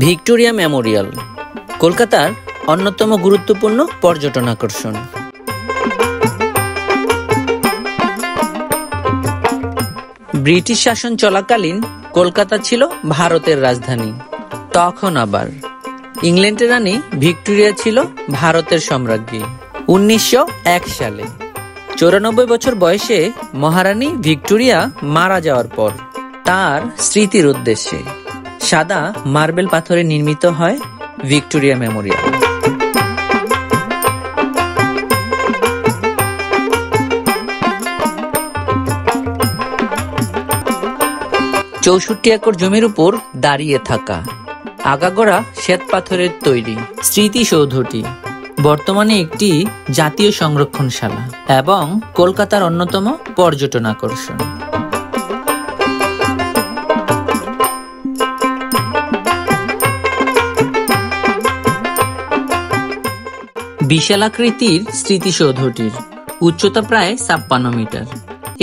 Victoria Memorial কলকাতার অন্যতম গুরুত্বপূর্ণ পর্যটন আকর্ষণ। ব্রিটিশ শাসন চলাকালীন কলকাতা ছিল ভারতের রাজধানী। তখন আবার ইংল্যান্ডের রানী ভিক্টোরিয়া ছিল ভারতের সম্রাজ্ঞী। 1901 সালে 94 বছর বয়সে মহারানী ভিক্টোরিয়া মারা যাওয়ার পর তার স্মৃতির উদ্দেশ্যে সাদা মার্বেল পাথরে নির্মিত হয় ভিক্টোরিয়া মেমোরিয়াল। 64 একর জমির উপর দাঁড়িয়ে থাকা আগাগোড়া শ্বেত পাথরের তৈরি স্মৃতিসৌধটি বর্তমানে একটি জাতীয় সংরক্ষণশালা এবং কলকাতার অন্যতম পর্যটন আকর্ষণ। বিশালাকৃতির স্মৃতিসৌধটির উচ্চতা প্রায় 56 মিটার।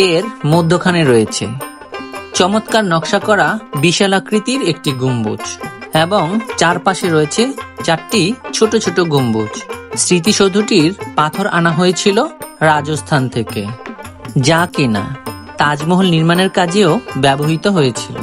এর মধ্যখানে রয়েছে চমৎকার নকশা করা বিশালাকৃতির একটি গম্বুজ এবং চারপাশে রয়েছে 4টি ছোট ছোট গম্বুজ। স্মৃতিসৌধটির পাথর আনা হয়েছিল রাজস্থান থেকে, যা কিনা তাজমহল নির্মাণের কাজেও ব্যবহৃত হয়েছিল।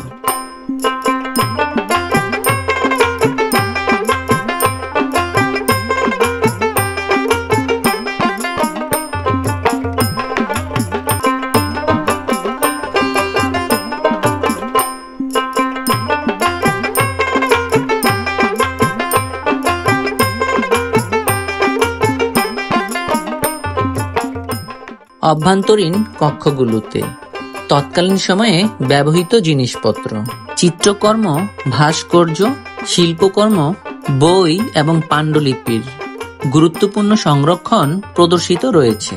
অভ্যন্তরীণ কক্ষগুলোতে তৎকালীন সময়ে ব্যবহৃত জিনিসপত্র, চিত্রকর্ম, ভাস্কর্য, শিল্পকর্ম, বই এবং পাণ্ডুলিপির গুরুত্বপূর্ণ সংরক্ষণ প্রদর্শিত রয়েছে।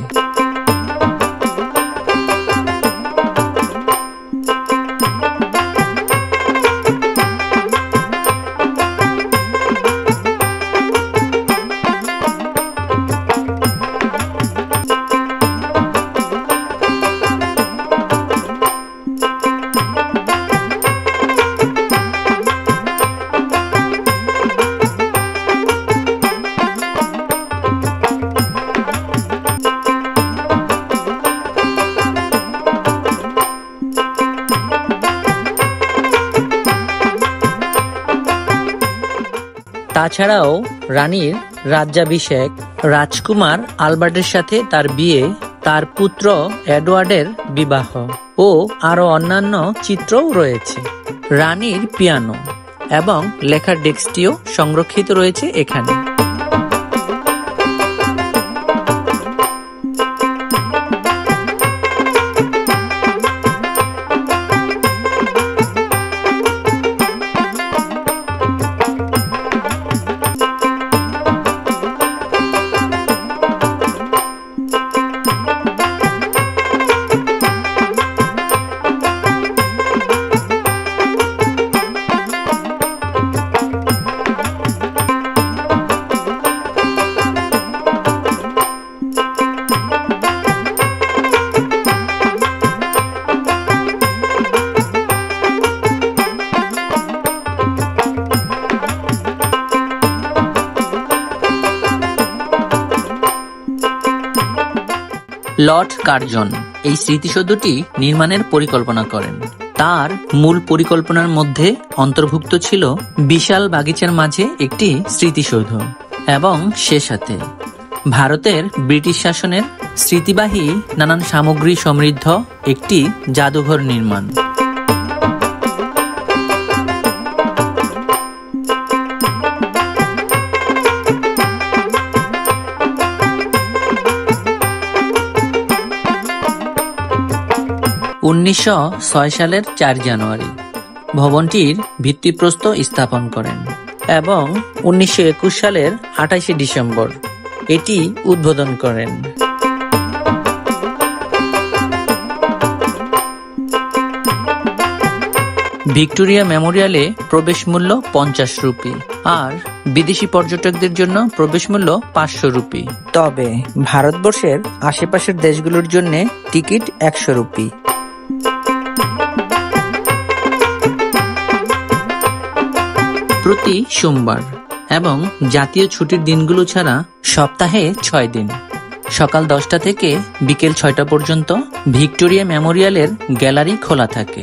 তাছাড়াও রানীর রাজ্যাভিষেক, রাজকুমার আলবার্টের সাথে তার বিয়ে, তার পুত্র এডওয়ার্ডের বিবাহ ও আরো অন্যান্য চিত্রও রয়েছে। রানীর পিয়ানো এবং লেখার ডেস্কটিও সংরক্ষিত রয়েছে এখানে। লর্ড কার্জন এই স্মৃতিসৌধটি নির্মাণের পরিকল্পনা করেন। তার মূল পরিকল্পনার মধ্যে অন্তর্ভুক্ত ছিল বিশাল বাগিচার মাঝে একটি স্মৃতিসৌধ এবং সে সাথে ভারতের ব্রিটিশ শাসনের স্মৃতিবাহী নানান সামগ্রী সমৃদ্ধ একটি জাদুঘর নির্মাণ। সালের 4 জানুয়ারি ভবনটির ভিত্তিপ্রস্তর স্থাপন করেন এবং 1921 সালের 28 ডিসেম্বর এটি উদ্বোধন করেন। ভিক্টোরিয়া মেমোরিয়ালে প্রবেশ মূল্য 50 রুপি আর বিদেশি পর্যটকদের জন্য প্রবেশ মূল্য 500 রুপি। তবে ভারতবর্ষের আশেপাশের দেশগুলোর জন্য টিকিট 100 রুপি। প্রতি সোমবার এবং জাতীয় ছুটির দিনগুলো ছাড়া সপ্তাহে 6 দিন সকাল 10টা থেকে বিকেল 6টা পর্যন্ত ভিক্টোরিয়া মেমোরিয়ালের গ্যালারি খোলা থাকে।